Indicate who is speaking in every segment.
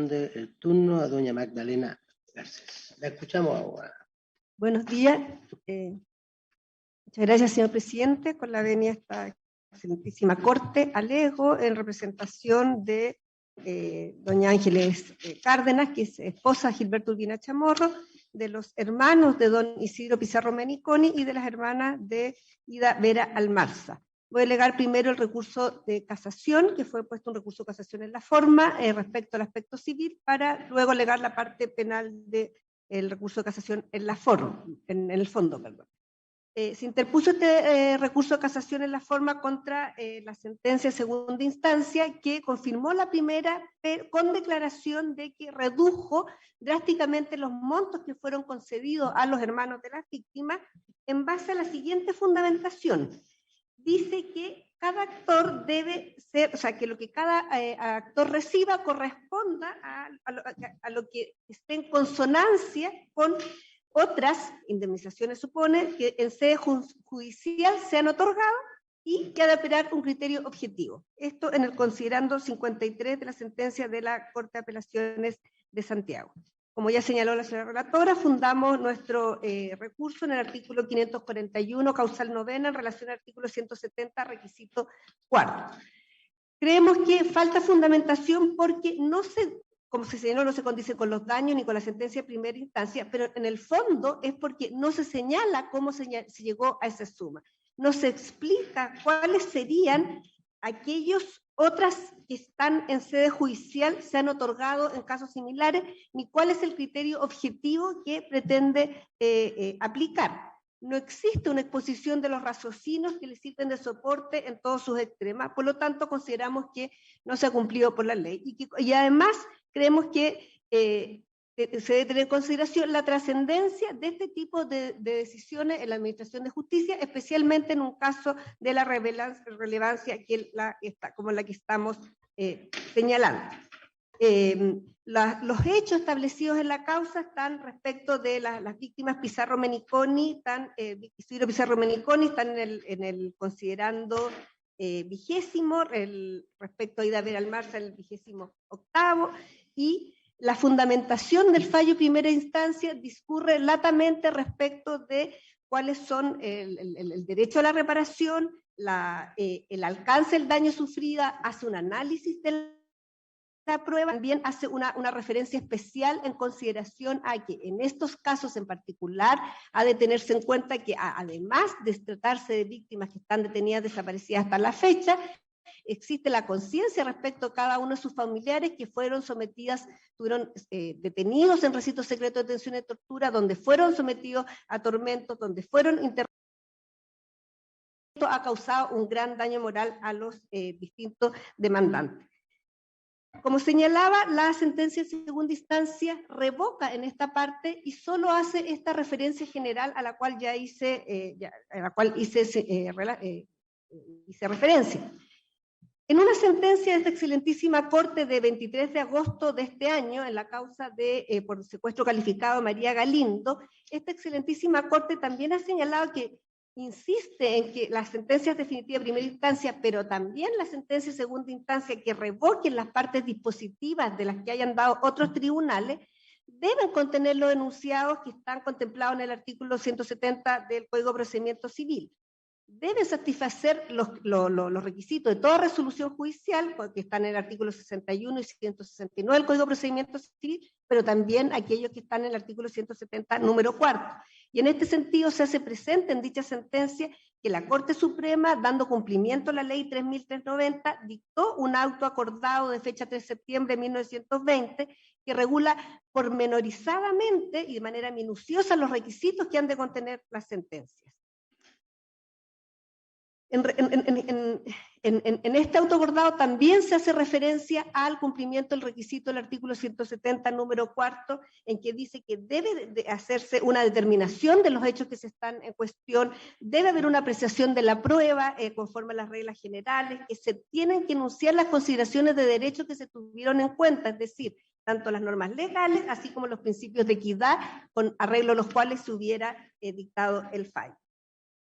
Speaker 1: corresponde el turno a doña Magdalena Garcés. La escuchamos ahora.
Speaker 2: Buenos días. Muchas gracias, señor presidente, con la venia a esta excelentísima corte. Alego en representación de doña Ángeles Cárdenas, que es esposa de Gilberto Urbina Chamorro, de los hermanos de don Isidro Pizarro Meniconi y de las hermanas de Ida Vera Almarza. Voy a alegar primero el recurso de casación, que fue puesto un recurso de casación en la forma, respecto al aspecto civil, para luego alegar la parte penal del recurso de casación en la forma, en el fondo, perdón. Se interpuso este recurso de casación en la forma contra la sentencia de segunda instancia, que confirmó la primera, pero con declaración de que redujo drásticamente los montos que fueron concedidos a los hermanos de las víctimas en base a la siguiente fundamentación. Dice que cada actor debe ser, o sea, que lo que cada actor reciba corresponda a lo que esté en consonancia con otras indemnizaciones, supone, que en sede judicial se han otorgado y que ha de operar un criterio objetivo. Esto en el considerando 53 de la sentencia de la Corte de Apelaciones de Santiago. Como ya señaló la señora relatora, fundamos nuestro recurso en el artículo 541, causal novena, en relación al artículo 170, requisito cuarto. Creemos que falta fundamentación porque no se, como se señaló, no se condice con los daños ni con la sentencia de primera instancia, pero en el fondo es porque no se señala cómo se llegó a esa suma. No se explica cuáles serían aquellos otras que están en sede judicial, se han otorgado en casos similares, ni cuál es el criterio objetivo que pretende aplicar. No existe una exposición de los raciocinios que le sirven de soporte en todos sus extremos, por lo tanto consideramos que no se ha cumplido por la ley. Y además creemos que se debe tener en consideración la trascendencia de este tipo de decisiones en la Administración de Justicia, especialmente en un caso de la relevancia que como la que estamos señalando. Los hechos establecidos en la causa están respecto de las víctimas Pizarro Meniconi, Isidro Pizarro Meniconi, están en el considerando 20, respecto a Ida Vera Almarza en el 28º, y la fundamentación del fallo primera instancia discurre latamente respecto de cuáles son el derecho a la reparación, el alcance del daño sufrido, hace un análisis de la prueba, también hace una referencia especial en consideración a que en estos casos en particular ha de tenerse en cuenta que además de tratarse de víctimas que están detenidas, desaparecidas hasta la fecha, existe la conciencia respecto a cada uno de sus familiares que fueron estuvieron detenidos en recintos secretos de detención y tortura, donde fueron sometidos a tormentos, donde fueron interrogados. Esto ha causado un gran daño moral a los distintos demandantes. Como señalaba, la sentencia de segunda instancia revoca en esta parte y solo hace esta referencia general a la cual ya hice referencia. En una sentencia de esta excelentísima Corte de 23 de agosto de este año, en la causa de por secuestro calificado María Galindo, esta excelentísima Corte también ha señalado que insiste en que las sentencias definitivas de primera instancia, pero también las sentencias de segunda instancia que revoquen las partes dispositivas de las que hayan dado otros tribunales, deben contener los enunciados que están contemplados en el artículo 170 del Código de Procedimiento Civil. Deben satisfacer los requisitos de toda resolución judicial, que están en el artículo 61 y 169 del Código de Procedimiento Civil, pero también aquellos que están en el artículo 170, número 4. Y en este sentido se hace presente en dicha sentencia que la Corte Suprema, dando cumplimiento a la ley 3.390, dictó un auto acordado de fecha 3 de septiembre de 1920 que regula pormenorizadamente y de manera minuciosa los requisitos que han de contener las sentencias. En este autoacordado también se hace referencia al cumplimiento del requisito del artículo 170, número 4, en que dice que debe de hacerse una determinación de los hechos que se están en cuestión, debe haber una apreciación de la prueba conforme a las reglas generales, que se tienen que enunciar las consideraciones de derecho que se tuvieron en cuenta, es decir, tanto las normas legales, así como los principios de equidad, con arreglo a los cuales se hubiera dictado el fallo.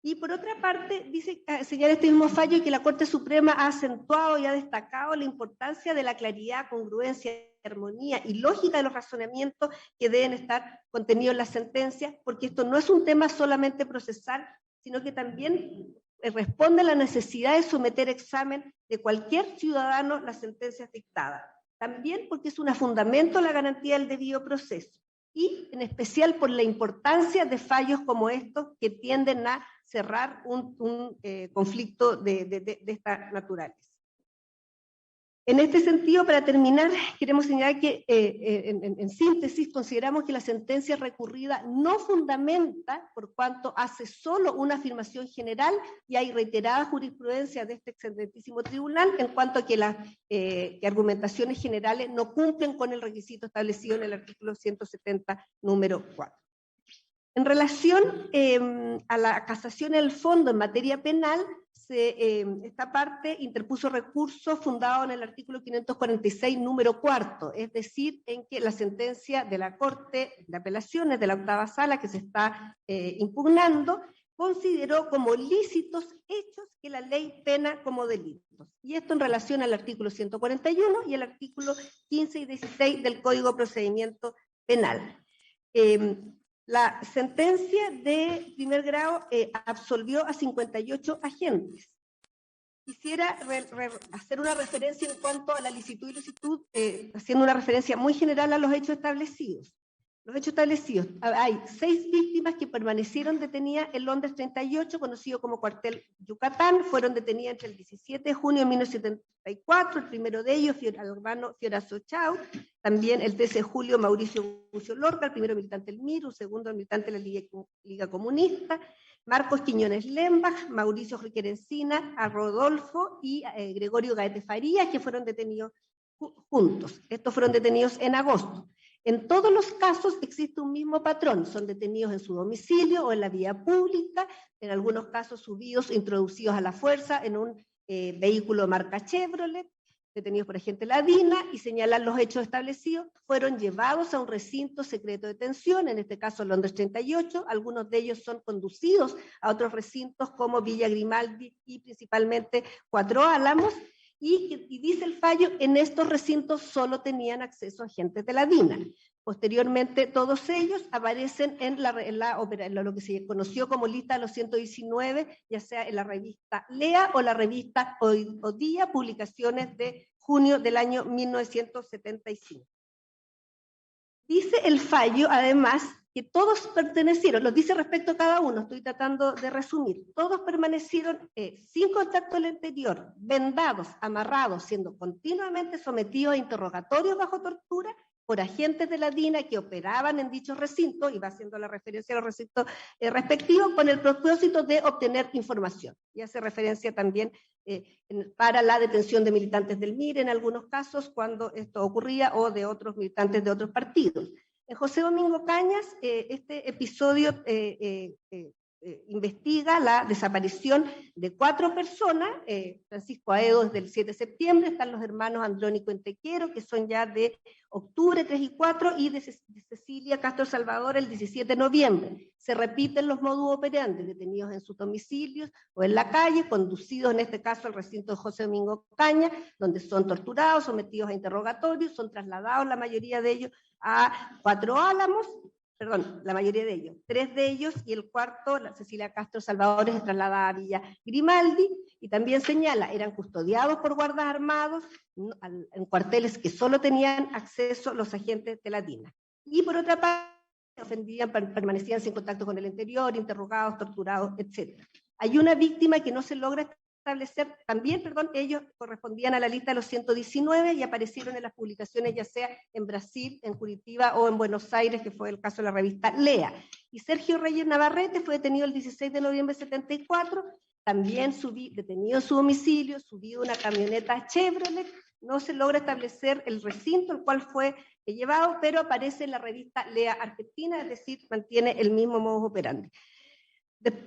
Speaker 2: Y por otra parte, señala este mismo fallo que la Corte Suprema ha acentuado y ha destacado la importancia de la claridad, congruencia, armonía y lógica de los razonamientos que deben estar contenidos en las sentencias, porque esto no es un tema solamente procesal, sino que también responde a la necesidad de someter examen de cualquier ciudadano las sentencias dictadas. También porque es un fundamento de la garantía del debido proceso, y en especial por la importancia de fallos como estos que tienden a cerrar un conflicto de estas naturales. En este sentido, para terminar, queremos señalar que, en síntesis, consideramos que la sentencia recurrida no fundamenta por cuanto hace solo una afirmación general, y hay reiterada jurisprudencia de este excelentísimo tribunal en cuanto a que las argumentaciones generales no cumplen con el requisito establecido en el artículo 170, número 4. En relación a la casación en el fondo en materia penal, esta parte interpuso recurso fundado en el artículo 546, número 4, es decir, en que la sentencia de la Corte de Apelaciones de la octava sala que se está impugnando consideró como lícitos hechos que la ley pena como delitos. Y esto en relación al artículo 141 y el artículo 15 y 16 del Código de Procedimiento Penal. La sentencia de primer grado absolvió a 58 agentes. Quisiera hacer una referencia en cuanto a la licitud y ilicitud, haciendo una referencia muy general a los hechos establecidos. Los hechos establecidos, hay 6 víctimas que permanecieron detenidas en Londres 38, conocido como Cuartel Yucatán, fueron detenidas entre el 17 de junio de 1974, el primero de ellos, Albano Fiorazo Chau, también el 13 de julio Mauricio Bucio Lorca, el primero militante del MIR, un segundo militante de la Liga Comunista, Marcos Quiñones Lembach, Mauricio Riquer Encina, a Rodolfo y Gregorio Gaete Farías, que fueron detenidos juntos. Estos fueron detenidos en agosto. En todos los casos existe un mismo patrón, son detenidos en su domicilio o en la vía pública, en algunos casos subidos, introducidos a la fuerza en un vehículo marca Chevrolet, detenidos por agente la DINA, y señalan los hechos establecidos, fueron llevados a un recinto secreto de detención, en este caso Londres 38, algunos de ellos son conducidos a otros recintos como Villa Grimaldi y principalmente Cuatro Álamos, y dice el fallo, en estos recintos solo tenían acceso agentes de la DINA. Posteriormente, todos ellos aparecen en lo que se conoció como lista de los 119, ya sea en la revista Lea o la revista Hoy Día, publicaciones de junio del año 1975. Dice el fallo, además, que todos pertenecieron, lo dice respecto a cada uno, estoy tratando de resumir, todos permanecieron sin contacto al exterior, vendados, amarrados, siendo continuamente sometidos a interrogatorios bajo tortura por agentes de la DINA que operaban en dichos recintos, y va haciendo la referencia a los recintos respectivos, con el propósito de obtener información. Y hace referencia también para la detención de militantes del MIR en algunos casos cuando esto ocurría, o de otros militantes de otros partidos. En José Domingo Cañas, este episodio investiga la desaparición de 4 personas, Francisco Aedo desde el 7 de septiembre, están los hermanos Andrónico Entequero, que son ya de octubre 3 y 4, y de Cecilia Castro Salvador el 17 de noviembre. Se repiten los modus operandi, detenidos en sus domicilios o en la calle, conducidos en este caso al recinto de José Domingo Cañas, donde son torturados, sometidos a interrogatorios, son trasladados la mayoría de ellos a Cuatro Álamos, perdón, la mayoría de ellos, 3 de ellos, y el cuarto, la Cecilia Castro Salvador, es trasladada a Villa Grimaldi, y también señala, eran custodiados por guardas armados en cuarteles que solo tenían acceso los agentes de la DINA. Y por otra parte, permanecían sin contacto con el interior, interrogados, torturados, etc. Hay una víctima que no se logra establecer, también, ellos correspondían a la lista de los 119 y aparecieron en las publicaciones ya sea en Brasil, en Curitiba o en Buenos Aires, que fue el caso de la revista Lea. Y Sergio Reyes Navarrete fue detenido el 16 de noviembre de 74, también detenido en su domicilio, subido a una camioneta Chevrolet. No se logra establecer el recinto al cual fue llevado, pero aparece en la revista Lea Argentina, es decir, mantiene el mismo modus operandi.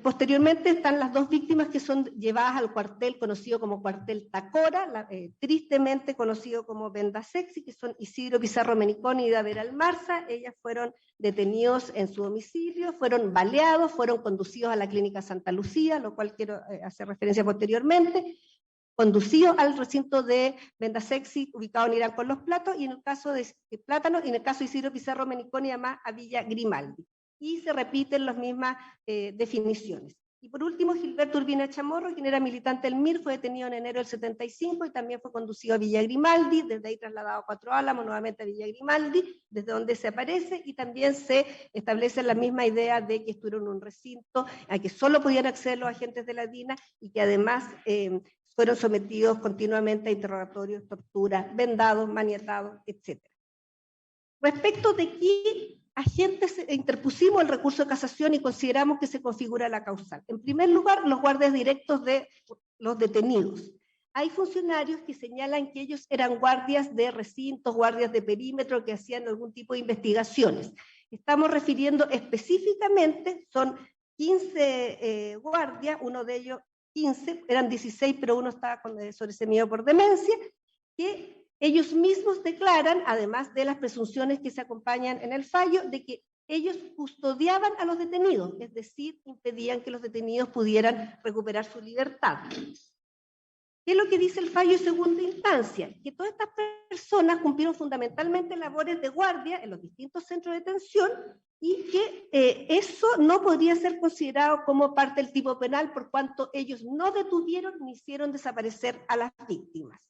Speaker 2: Posteriormente están las dos víctimas que son llevadas al cuartel conocido como cuartel Tacora, tristemente conocido como Venda Sexy, que son Isidro Pizarro Menicón y David Almarza. Ellas fueron detenidos en su domicilio, fueron baleados, fueron conducidos a la clínica Santa Lucía, lo cual quiero hacer referencia posteriormente, conducidos al recinto de Venda Sexy, ubicado en Irán con los Platos, y en el caso de Plátano, y en el caso de Isidro Pizarro Menicón y además a Villa Grimaldi. Y se repiten las mismas definiciones. Y por último, Gilberto Urbina Chamorro, quien era militante del MIR, fue detenido en enero del 75 y también fue conducido a Villa Grimaldi, desde ahí trasladado a Cuatro Álamos, nuevamente a Villa Grimaldi, desde donde se aparece, y también se establece la misma idea de que estuvieron en un recinto a que solo podían acceder los agentes de la DINA y que además fueron sometidos continuamente a interrogatorios, torturas, vendados, maniatados, etc. Respecto de qué agentes interpusimos el recurso de casación y consideramos que se configura la causal. En primer lugar, los guardias directos de los detenidos. Hay funcionarios que señalan que ellos eran guardias de recintos, guardias de perímetro, que hacían algún tipo de investigaciones. Estamos refiriendo específicamente, son 15 guardias, uno de ellos 15, eran 16, pero uno estaba sobreseído por demencia, que ellos mismos declaran, además de las presunciones que se acompañan en el fallo, de que ellos custodiaban a los detenidos, es decir, impedían que los detenidos pudieran recuperar su libertad. ¿Qué es lo que dice el fallo en segunda instancia? Que todas estas personas cumplieron fundamentalmente labores de guardia en los distintos centros de detención y que eso no podría ser considerado como parte del tipo penal por cuanto ellos no detuvieron ni hicieron desaparecer a las víctimas.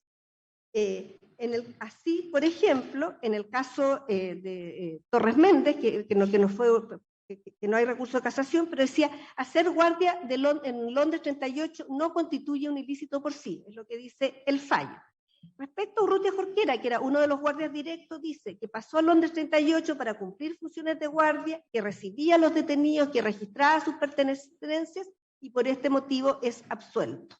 Speaker 2: Así, por ejemplo, en el caso de Torres Méndez, que no hay recurso de casación, pero decía, hacer guardia en Londres 38 no constituye un ilícito por sí, es lo que dice el fallo. Respecto a Urrutia Jorquera, que era uno de los guardias directos, dice que pasó a Londres 38 para cumplir funciones de guardia, que recibía a los detenidos, que registraba sus pertenencias, y por este motivo es absuelto.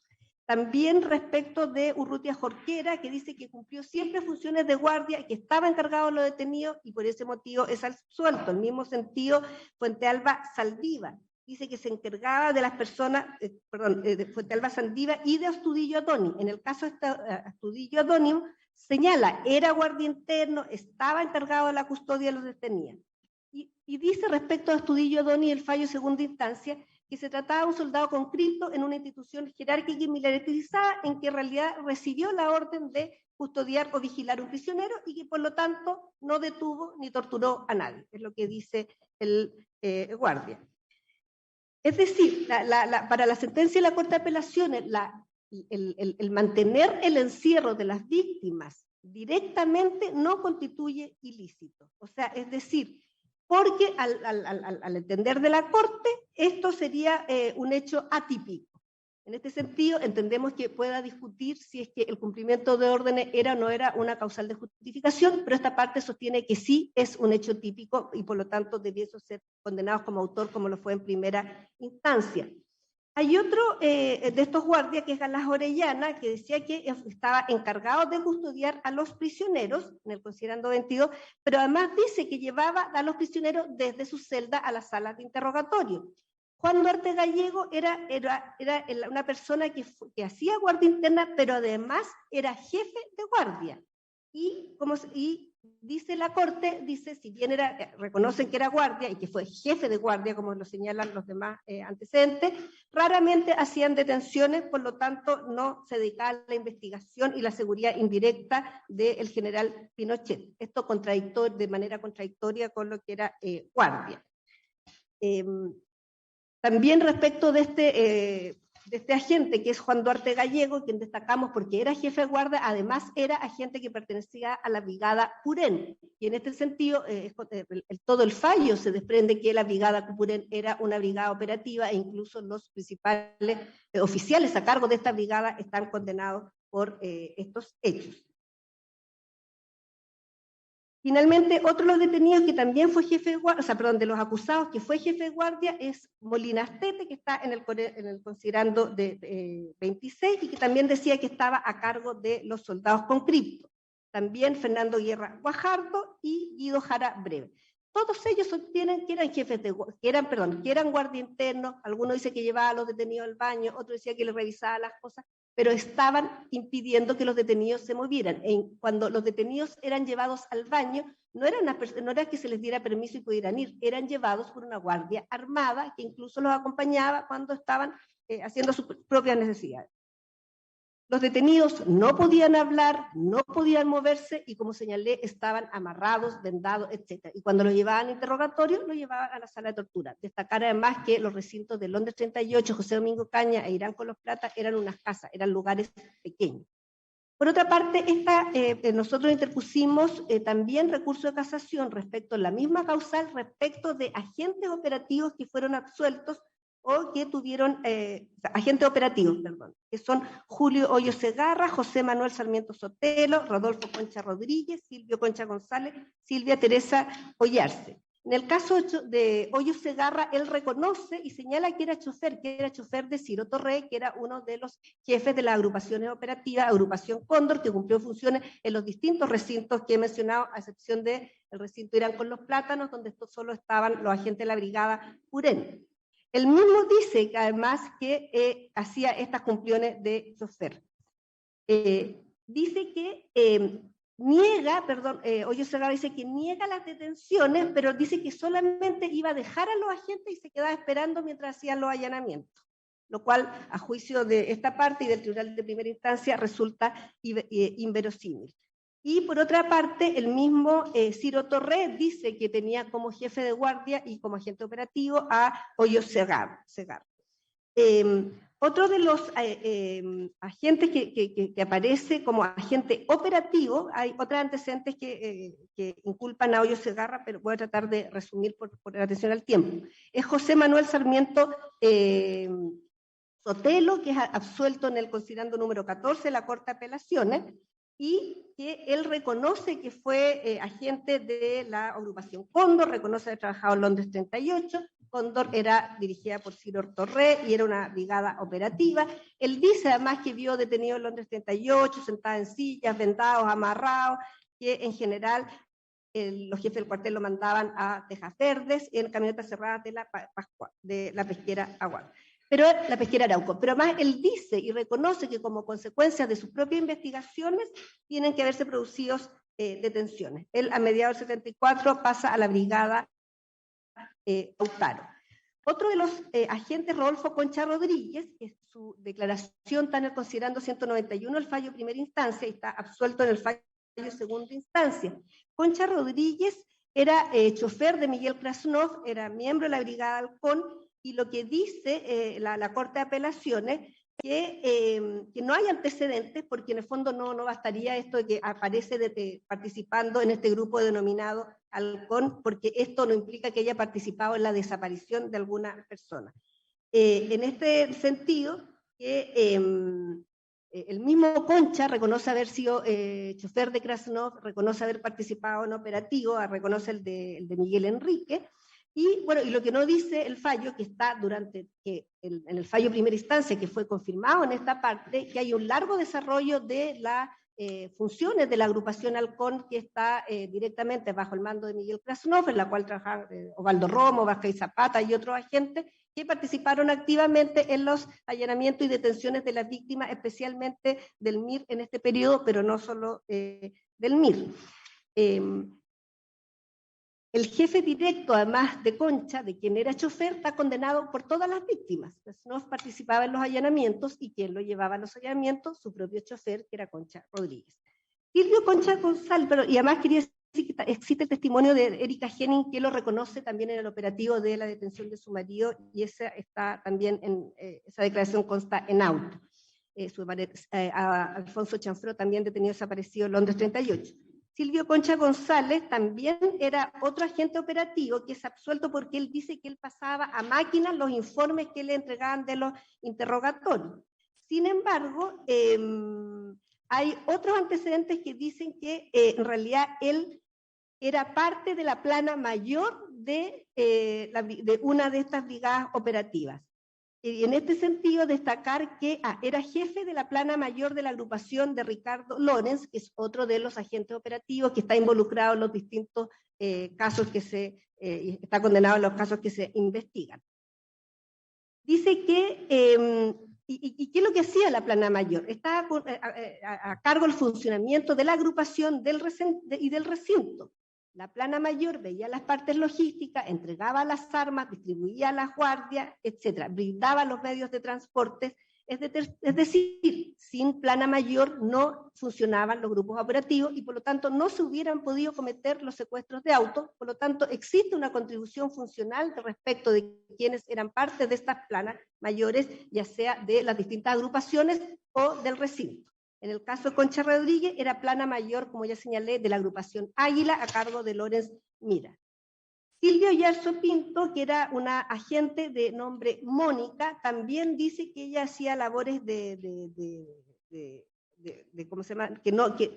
Speaker 2: También respecto de Urrutia Jorquera, que dice que cumplió siempre funciones de guardia, que estaba encargado de los detenidos y por ese motivo es absuelto. En el mismo sentido, Fuentealba Saldiva, dice que se encargaba de las personas, de Fuentealba Saldiva y de Astudillo Adoni. En el caso de Astudillo Adoni, señala, era guardia interno, estaba encargado de la custodia de los detenidos. Y dice respecto a Astudillo Adoni, el fallo de segunda instancia, que se trataba de un soldado conscripto en una institución jerárquica y militarizada en que en realidad recibió la orden de custodiar o vigilar un prisionero y que por lo tanto no detuvo ni torturó a nadie, es lo que dice el guardia. Es decir, para la sentencia de la Corte de Apelaciones, el mantener el encierro de las víctimas directamente no constituye ilícito. O sea, es decir, porque al entender de la Corte, esto sería un hecho atípico. En este sentido, entendemos que pueda discutir si es que el cumplimiento de órdenes era o no era una causal de justificación, pero esta parte sostiene que sí es un hecho típico y por lo tanto debiesen ser condenados como autor, como lo fue en primera instancia. Hay otro de estos guardias, que es Galás Orellana, que decía que estaba encargado de custodiar a los prisioneros, en el considerando 22, pero además dice que llevaba a los prisioneros desde su celda a las salas de interrogatorio. Juan Duarte Gallego era una persona que hacía guardia interna, pero además era jefe de guardia. Y dice la Corte, si bien reconocen que era guardia y que fue jefe de guardia, como lo señalan los demás antecedentes, raramente hacían detenciones, por lo tanto no se dedicaba a la investigación y la seguridad indirecta del general Pinochet. Esto de manera contradictoria con lo que era guardia. También respecto de este agente, que es Juan Duarte Gallego, quien destacamos porque era jefe de guardia, además era agente que pertenecía a la brigada Purén, y en este sentido, todo el fallo se desprende que la brigada Purén era una brigada operativa, e incluso los principales oficiales a cargo de esta brigada están condenados por estos hechos. Finalmente, otro de los detenidos que también fue jefe de guardia, de los acusados que fue jefe de guardia, es Molina Astete, que está en el considerando de 26, y que también decía que estaba a cargo de los soldados conscriptos. También Fernando Guerra Guajardo y Guido Jara Breve. todos ellos sostienen que eran jefes que eran guardia interno. Algunos dicen que llevaba a los detenidos al baño, otro decía que les revisaba las cosas, pero estaban impidiendo que los detenidos se movieran. Cuando los detenidos eran llevados al baño, no era que se les diera permiso y pudieran ir, eran llevados por una guardia armada que incluso los acompañaba cuando estaban haciendo sus propias necesidades. Los detenidos no podían hablar, no podían moverse y, como señalé, estaban amarrados, vendados, etc. Y cuando los llevaban a interrogatorio, los llevaban a la sala de tortura. Destacar además que los recintos de Londres 38, José Domingo Caña e Irán con los Plata eran unas casas, eran lugares pequeños. Por otra parte, nosotros interpusimos también recurso de casación respecto a la misma causal, respecto de agentes operativos que fueron absueltos o que tuvieron, agentes operativos, perdón, que son Julio Hoyo Segarra, José Manuel Sarmiento Sotelo, Rodolfo Concha Rodríguez, Silvio Concha González, Silvia Teresa Ollarse. En el caso de Hoyo Segarra, él reconoce y señala que era chofer de Ciro Torre, que era uno de los jefes de las agrupaciones operativas, Agrupación Cóndor, que cumplió funciones en los distintos recintos que he mencionado, a excepción del recinto Irán con los Plátanos, donde solo estaban los agentes de la brigada Purén. Él mismo dice que además que hacía estas cumpleaños de chofer. Dice que Hoyo Segarra dice que niega las detenciones, pero dice que solamente iba a dejar a los agentes y se quedaba esperando mientras hacían los allanamientos, lo cual, a juicio de esta parte y del Tribunal de Primera Instancia, resulta inverosímil. Y por otra parte, el mismo Ciro Torre dice que tenía como jefe de guardia y como agente operativo a Hoyo Segarra. Otro de los agentes que aparece como agente operativo, hay otros antecedentes que inculpan a Hoyo Segarra, pero voy a tratar de resumir por atención al tiempo. Es José Manuel Sarmiento Sotelo, que es absuelto en el considerando número 14 de la Corte de Apelaciones, y que él reconoce que fue agente de la agrupación Cóndor, reconoce haber trabajado en Londres 38, Cóndor era dirigida por Ciro Torre y era una brigada operativa. Él dice además que vio detenido en Londres 38, sentado en sillas, vendados, amarrados, que en general los jefes del cuartel lo mandaban a Tejas Verdes en camionetas cerradas de la pesquera Aguar. Pero la pesquera Arauco. Pero además él dice y reconoce que como consecuencia de sus propias investigaciones tienen que haberse producido detenciones. Él a mediados del 74 pasa a la brigada Lautaro. Otro de los agentes, Rodolfo Concha Rodríguez, que su declaración está en el considerando 191 el fallo de primera instancia y está absuelto en el fallo de segunda instancia. Concha Rodríguez era chofer de Miguel Krasnov, era miembro de la brigada Halcón, y lo que dice la Corte de Apelaciones que no hay antecedentes, porque en el fondo no bastaría esto de que aparece participando en este grupo denominado Halcón, porque esto no implica que haya participado en la desaparición de alguna persona. En este sentido, el mismo Concha reconoce haber sido chofer de Krasnov, reconoce haber participado en operativo, reconoce el de Miguel Enrique. Y bueno, y lo que no dice el fallo, que está en el fallo primera instancia, que fue confirmado en esta parte, que hay un largo desarrollo de las funciones de la agrupación Halcón, que está directamente bajo el mando de Miguel Krasnov, en la cual trabajaban Osvaldo Romo, Vázquez Zapata y otros agentes que participaron activamente en los allanamientos y detenciones de las víctimas, especialmente del MIR en este periodo, pero no solo del MIR. El jefe directo, además de Concha, de quien era chofer, está condenado por todas las víctimas. No participaba en los allanamientos y quien lo llevaba a los allanamientos, su propio chofer, que era Concha Rodríguez. Silvio Concha González, y además quería decir que existe el testimonio de Erika Henning, que lo reconoce también en el operativo de la detención de su marido, y esa está también esa declaración consta en auto. Alfonso Chanfró, también detenido desaparecido en Londres 38. Silvio Concha González también era otro agente operativo que es absuelto porque él dice que él pasaba a máquina los informes que le entregaban de los interrogatorios. Sin embargo, hay otros antecedentes que dicen que en realidad él era parte de la plana mayor de una de estas brigadas operativas. Y en este sentido, destacar que era jefe de la plana mayor de la agrupación de Ricardo Lorenz, que es otro de los agentes operativos que está involucrado en los distintos casos que está condenado en los casos que se investigan. Dice que, ¿y qué es lo que hacía la plana mayor? Estaba a cargo del funcionamiento de la agrupación y del recinto. La plana mayor veía las partes logísticas, entregaba las armas, distribuía las guardias, etc. Brindaba los medios de transporte. Es decir, sin plana mayor no funcionaban los grupos operativos y por lo tanto no se hubieran podido cometer los secuestros de autos. Por lo tanto, existe una contribución funcional respecto de quienes eran parte de estas planas mayores, ya sea de las distintas agrupaciones o del recinto. En el caso de Concha Rodríguez, era plana mayor, como ya señalé, de la agrupación Águila, a cargo de Lorenz Mira. Silvio Yarzo Pinto, que era una agente de nombre Mónica, también dice que ella hacía labores ¿cómo se llama?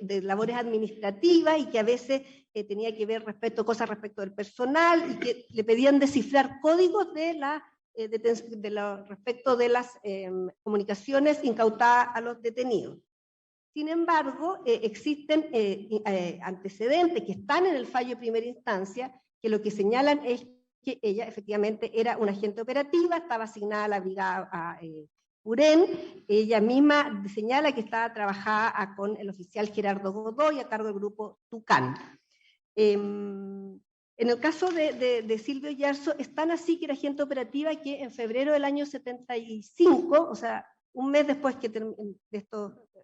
Speaker 2: De labores administrativas y que a veces tenía que ver cosas respecto del personal y que le pedían descifrar códigos respecto de las comunicaciones incautadas a los detenidos. Sin embargo, existen antecedentes que están en el fallo de primera instancia, que lo que señalan es que ella efectivamente era una agente operativa, estaba asignada a la brigada Urén, ella misma señala que trabajaba con el oficial Gerardo Godoy a cargo del grupo Tucán. En el caso de Silvio Yarzo, es tan así que era agente operativa que en febrero del año 75, o sea, un mes después que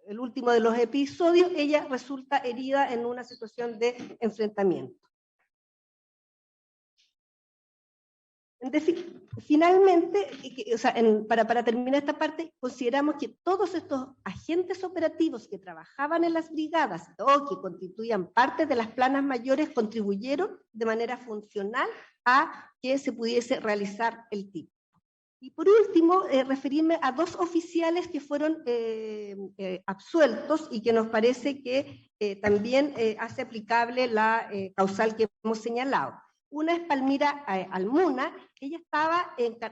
Speaker 2: el último de los episodios, ella resulta herida en una situación de enfrentamiento. Finalmente, para terminar esta parte, consideramos que todos estos agentes operativos que trabajaban en las brigadas o que constituían parte de las planas mayores contribuyeron de manera funcional a que se pudiese realizar el tipo. Y por último, referirme a 2 oficiales que fueron absueltos y que nos parece que también hace aplicable la causal que hemos señalado. Una es Palmira Almuna,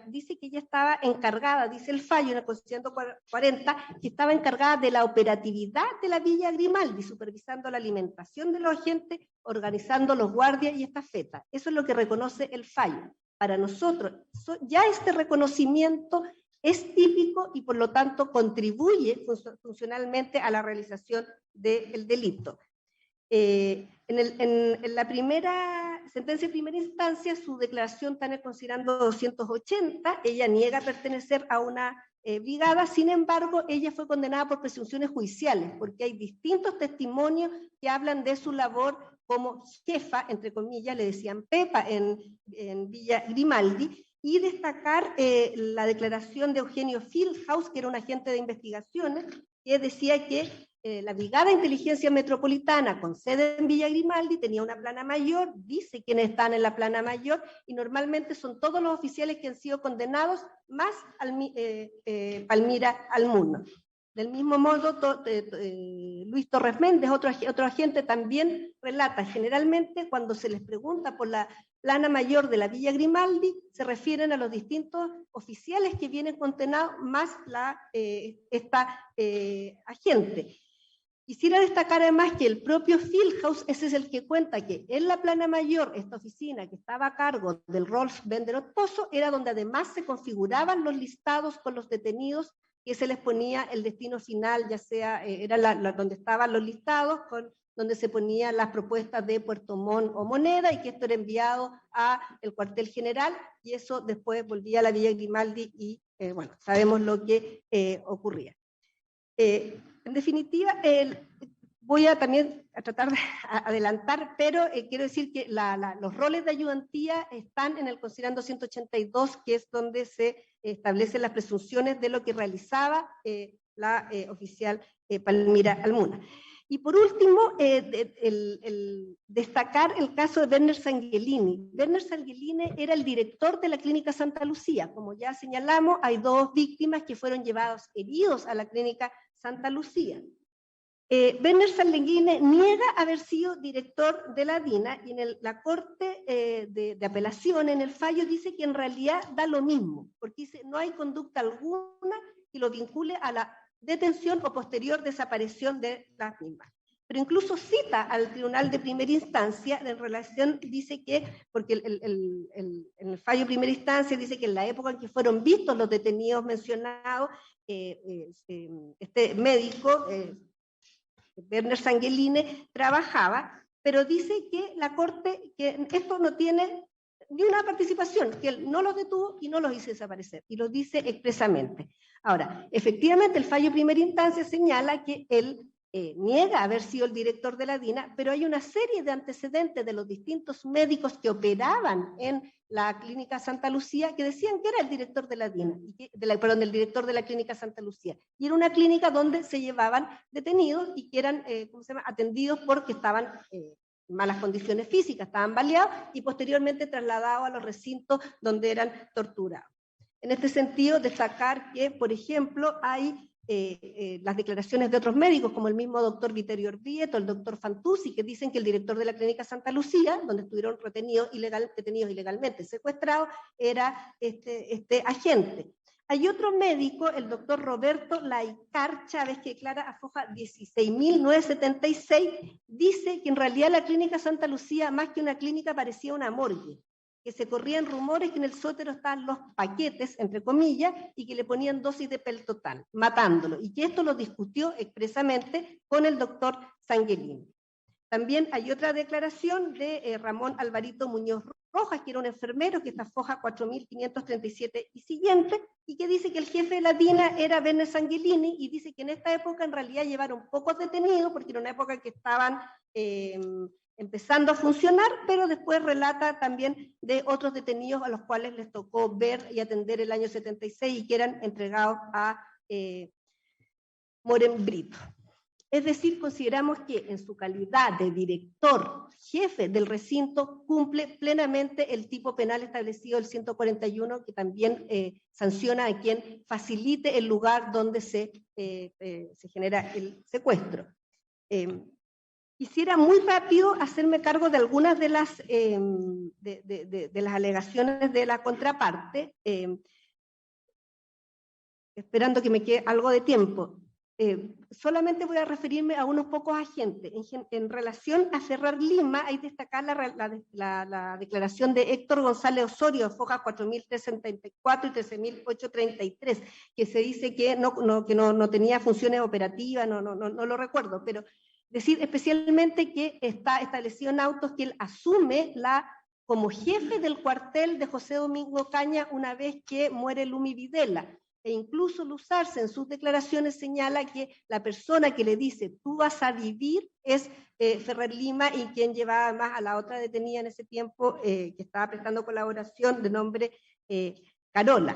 Speaker 2: dice que ella estaba encargada, dice el fallo en el Constitución 40, que estaba encargada de la operatividad de la Villa Grimaldi, supervisando la alimentación de los agentes, organizando los guardias y estafetas. Eso es lo que reconoce el fallo. Para nosotros, ya este reconocimiento es típico y por lo tanto contribuye funcionalmente a la realización del delito. En la primera sentencia de primera instancia, su declaración está considerando 280, ella niega pertenecer a una brigada, sin embargo, ella fue condenada por presunciones judiciales, porque hay distintos testimonios que hablan de su labor como jefa, entre comillas, le decían Pepa, en Villa Grimaldi, y destacar la declaración de Eugenio Fieldhouse, que era un agente de investigaciones, que decía que la Brigada de Inteligencia Metropolitana, con sede en Villa Grimaldi, tenía una plana mayor, dice quiénes están en la plana mayor, y normalmente son todos los oficiales que han sido condenados, más Palmira Almuna. Del mismo modo, Luis Torres Méndez, otro agente, también relata, generalmente cuando se les pregunta por la plana mayor de la Villa Grimaldi, se refieren a los distintos oficiales que vienen condenados, más esta agente. Quisiera destacar además que el propio Fieldhouse, ese es el que cuenta que en la plana mayor, esta oficina que estaba a cargo del Rolf Benderot Pozo, era donde además se configuraban los listados con los detenidos, que se les ponía el destino final, ya sea, era donde estaban los listados, donde se ponían las propuestas de Puerto Montt o Moneda, y que esto era enviado al cuartel general, y eso después volvía a la Villa Grimaldi, y bueno, sabemos lo que ocurría. En definitiva, voy a también tratar de adelantar, pero quiero decir que los roles de ayudantía están en el considerando 182, que es donde se establecen las presunciones de lo que realizaba la oficial Palmira Almuna. Y por último, destacar el caso de Werner Sanguellini. Werner Sanguellini era el director de la Clínica Santa Lucía. Como ya señalamos, hay 2 víctimas que fueron llevados heridos a la Clínica Santa Lucía. Werner Sanguiline niega haber sido director de la DINA y en la Corte de Apelación, en el fallo, dice que en realidad da lo mismo, porque dice no hay conducta alguna que lo vincule a la detención o posterior desaparición de las mismas. Pero incluso cita al Tribunal de Primera Instancia en relación, dice que, porque en el fallo de primera instancia dice que en la época en que fueron vistos los detenidos mencionados, este médico, Werner Sanguiline, trabajaba, pero dice que la Corte, que esto no tiene ni una participación, que él no los detuvo y no los hizo desaparecer, y lo dice expresamente. Ahora, efectivamente, el fallo de primera instancia señala que él niega haber sido el director de la DINA, pero hay una serie de antecedentes de los distintos médicos que operaban en la Clínica Santa Lucía que decían que era el director de la DINA, el director de la Clínica Santa Lucía. Y era una clínica donde se llevaban detenidos y que eran atendidos porque estaban en malas condiciones físicas, estaban baleados y posteriormente trasladados a los recintos donde eran torturados. En este sentido, destacar que, por ejemplo, hay las declaraciones de otros médicos, como el mismo doctor Viterio Orvieto, el doctor Fantuzzi, que dicen que el director de la Clínica Santa Lucía, donde estuvieron detenidos ilegalmente secuestrados, era este agente. Hay otro médico, el doctor Roberto Laicar Chávez, que declara a foja 16.976, dice que en realidad la Clínica Santa Lucía, más que una clínica, parecía una morgue, que se corrían rumores que en el sótano estaban los paquetes, entre comillas, y que le ponían dosis de peltotal, matándolo, y que esto lo discutió expresamente con el doctor Sanguiline. También hay otra declaración de Ramón Alvarito Muñoz Rojas, que era un enfermero, que está foja 4.537 y siguiente, y que dice que el jefe de la DINA era Werner Sanguiline, y dice que en esta época en realidad llevaron pocos detenidos, porque era una época que estaban empezando a funcionar, pero después relata también de otros detenidos a los cuales les tocó ver y atender el año 76 y que eran entregados a Moren Brito. Es decir, consideramos que en su calidad de director, jefe del recinto, cumple plenamente el tipo penal establecido el 141, que también sanciona a quien facilite el lugar donde se genera el secuestro. Quisiera muy rápido hacerme cargo de algunas de las alegaciones de la contraparte, esperando que me quede algo de tiempo. Solamente voy a referirme a unos pocos agentes. En relación a Ferrer Lima, hay que destacar la declaración de Héctor González Osorio, fojas 4.374 y 13.833, que se dice que no tenía funciones operativas, no lo recuerdo, pero decir especialmente que está establecido en autos que él asume como jefe del cuartel de José Domingo Caña una vez que muere Lumi Videla. E incluso Luzarse en sus declaraciones señala que la persona que le dice tú vas a vivir es Ferrer Lima, y quien llevaba más a la otra detenida en ese tiempo que estaba prestando colaboración, de nombre Carola.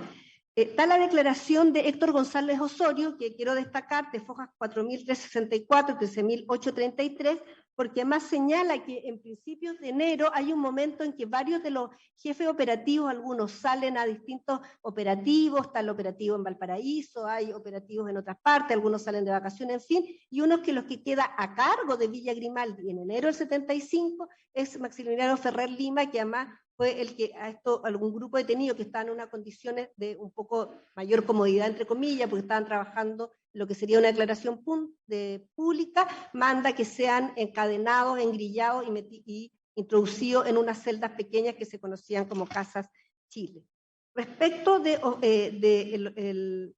Speaker 2: Está la declaración de Héctor González Osorio, que quiero destacar, de fojas 4.364 y 13.833, porque además señala que en principios de enero hay un momento en que varios de los jefes operativos, algunos salen a distintos operativos, está el operativo en Valparaíso, hay operativos en otras partes, algunos salen de vacaciones, en fin, y uno que los que queda a cargo de Villa Grimaldi en enero del 75 es Maximiliano Ferrer Lima, que además fue el que a algún grupo detenido que estaban en unas condiciones de un poco mayor comodidad, entre comillas, porque estaban trabajando lo que sería una declaración pública, manda que sean encadenados, engrillados y introducidos en unas celdas pequeñas que se conocían como Casas Chile. Respecto del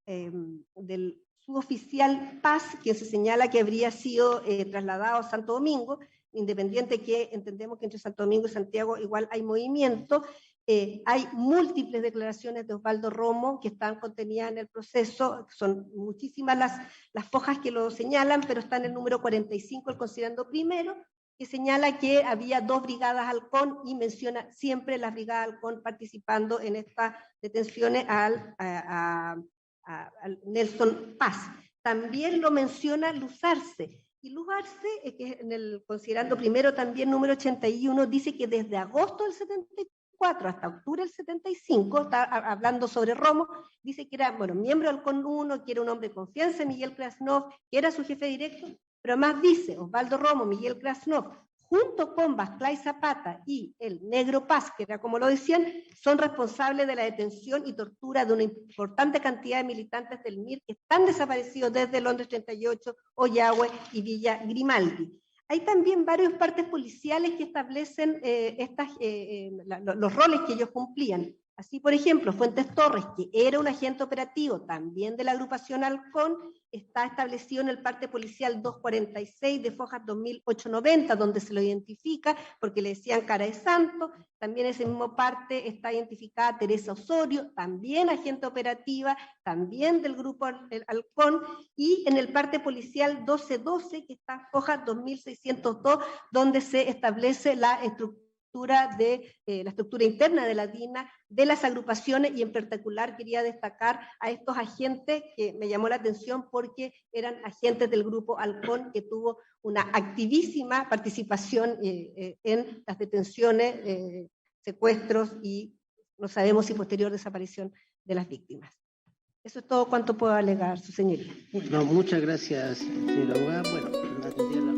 Speaker 2: suboficial Paz, que se señala que habría sido trasladado a Santo Domingo, independiente que entendemos que entre Santo Domingo y Santiago igual hay movimiento, hay múltiples declaraciones de Osvaldo Romo que están contenidas en el proceso, son muchísimas las fojas que lo señalan, pero está en el número 45, el considerando primero, que señala que había 2 brigadas Halcón y menciona siempre las brigadas Halcón participando en estas detenciones a Nelson Paz. También lo menciona Luzarse, y Luzarse, que en el considerando primero también número 81, dice que desde agosto del 74 hasta octubre del 75, está hablando sobre Romo, dice que era miembro del CON 1, que era un hombre de confianza de Miguel Krasnov, que era su jefe directo, Pero además dice Osvaldo Romo, Miguel Krasnov, junto con Barclay Zapata y el Negro Paz, que era como lo decían, son responsables de la detención y tortura de una importante cantidad de militantes del MIR que están desaparecidos desde Londres 38, Ollagüe y Villa Grimaldi. Hay también varios partes policiales que establecen los roles que ellos cumplían. Así, por ejemplo, Fuentes Torres, que era un agente operativo también de la agrupación Halcón, está establecido en el parte policial 246 de Fojas 2890, donde se lo identifica porque le decían cara de santo. También en ese mismo parte está identificada Teresa Osorio, también agente operativa, también del grupo Halcón, y en el parte policial 1212, que está Fojas 2602, donde se establece la estructura la estructura interna de la DINA, de las agrupaciones, y en particular quería destacar a estos agentes que me llamó la atención porque eran agentes del grupo Halcón, que tuvo una activísima participación en las detenciones, secuestros y no sabemos si posterior desaparición de las víctimas. Eso es todo cuanto puedo alegar, su señoría.
Speaker 1: No, muchas gracias, señora abogada. Bueno, atendida la